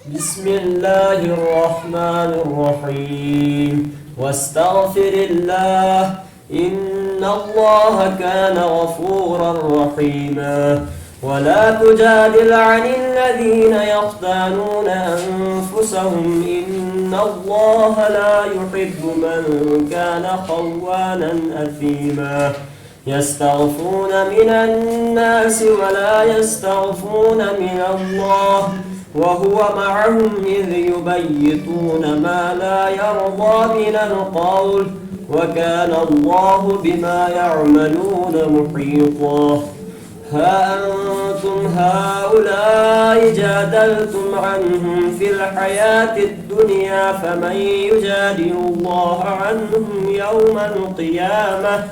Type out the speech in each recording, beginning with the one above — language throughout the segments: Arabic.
بسم الله الرحمن الرحيم واستغفر الله إن الله كان غفورا رحيما ولا تجادل عن الذين يختانون أنفسهم إن الله لا يحب من كان خوانا أثيما يستغفون من الناس ولا يستغفون من الله وهو معهم إذ يبيتون ما لا يرضى من القول وكان الله بما يعملون محيطا ها أنتم هؤلاء جادلتم عنهم في الحياة الدنيا فمن يجادل الله عنهم يوم القيامة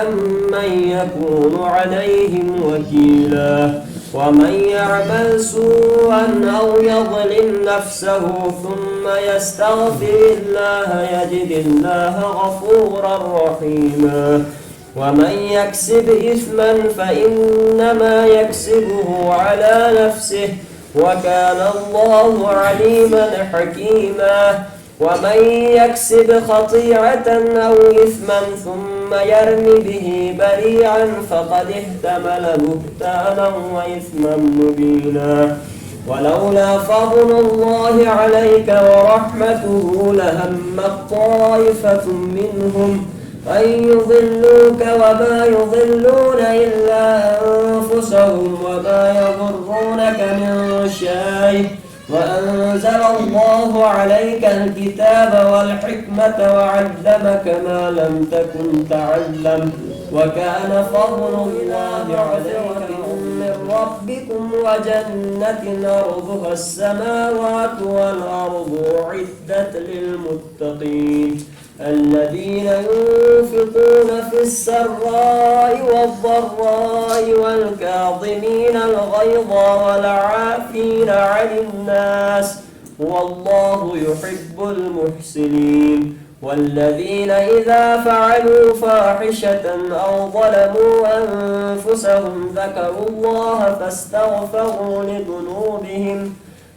أم من يكون عليهم وكيلا ومن يعمل سوءا أو يظلم نفسه ثم يستغفر الله يجد الله غفورا رحيما ومن يكسب إثما فإنما يكسبه على نفسه وكان الله عليما حكيما ومن يكسب خطيئة أو إثما ثم يرم به بريئا فقد احتمل بهتانا وإثما مبينا ولولا فضل الله عليك ورحمته لهمت طائفة منهم أن يضلوك وما يضلون إلا أنفسهم وما يضرونك من شيء وأنزل الله عليك الكتاب والحكمة وعلمك ما لم تكن تعلم وكان فضل الله عليك من ربكم وجنة أرضها السماوات والأرض أعدت للمتقين الذين ينفقون في السراء والضراء والكاظمين الغيظ والعافين عن الناس والله يحب المحسنين والذين إذا فعلوا فاحشة أو ظلموا أنفسهم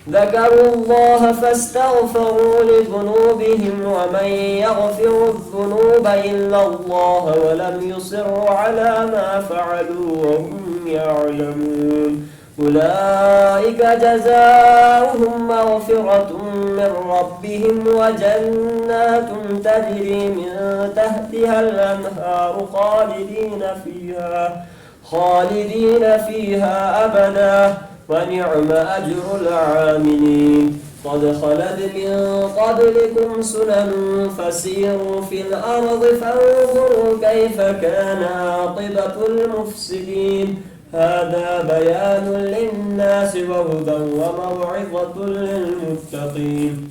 ذكروا الله فاستغفروا لذنوبهم ومن يغفر الذنوب إلا الله ولم يصروا على ما فعلوا وهم يعلمون أولئك جزاؤهم مغفرة من ربهم وجنات تجري من تحتها الأنهار خالدين فيها أبدا ونعم أجر العاملين قد خلت من قبلكم سنن فسيروا في الأرض فانظروا كيف كان عاقبة المفسدين هذا بيان للناس وهدى وموعظة للمتقين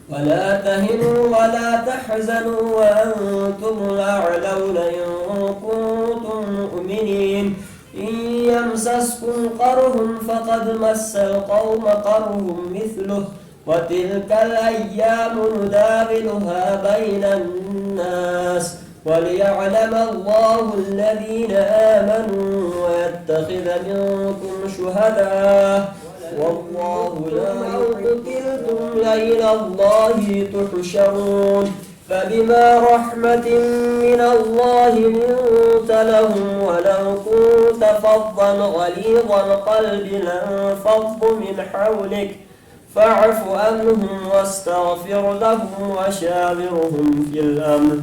ولا تهنوا ولا تحزنوا وأنتم الأعلون إن كنتم مؤمنين إن يمسسكم قرح فقد مس القوم قرح مثله وتلك الأيام نداولها بين الناس وليعلم الله الذين آمنوا ويتخذ منكم شهداء والله لا قتلتم لإلى الله تحشرون فبما رحمة من الله لنت لهم ولو كنت فظا غليظ القلب لانفضوا من حولك فاعف عنهم واستغفر لهم وشاورهم في الأمر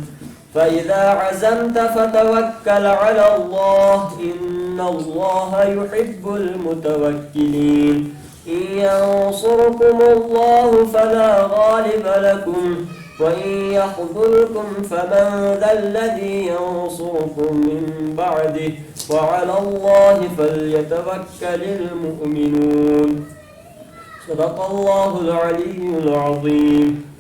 فإذا عزمت فتوكل على الله إن الله يحب المتوكلين إن ينصركم الله فلا غالب لكم وإن يخذلكم فمن ذا الذي ينصركم من بعده وعلى الله فليتوكل المؤمنون صدق الله العلي العظيم